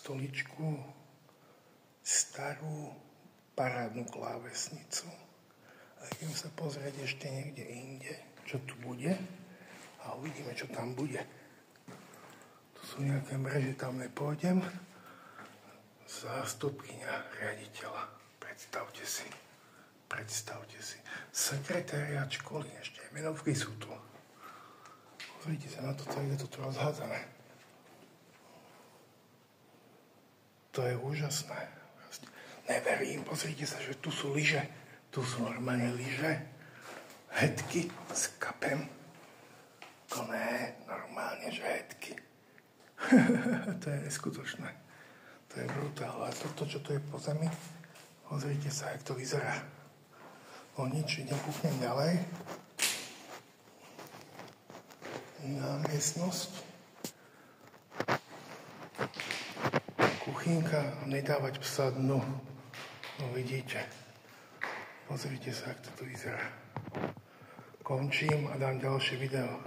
stoličku starú parádnu klávesnicu. A idem sa pozrieť ešte niekde inde, čo tu bude. A uvidíme, čo tam bude. Tu sú nejaké mreže, tam nepôjdem. Zástupkyňa riaditeľa. Predstavte si. Sekretariát školy ešte. Menovky sú tu. Pozrite sa na to, celé je to tu rozhádzané. To je úžasné. Neverím, pozrite sa, že tu sú lyže. Tu sú normálne lyže. Hedky s kapem. To ne, normálne, že hedky. To je neskutočné. To je brutál. A toto, čo tu je po zemi, pozrite sa, jak to vyzerá. O nič, idem kúknem ďalej. Iná miestnosť. Kuchynka, nedávať psa dnu. No vidíte. Pozrite sa, jak to tu vyzerá. Končím a dám ďalšie video.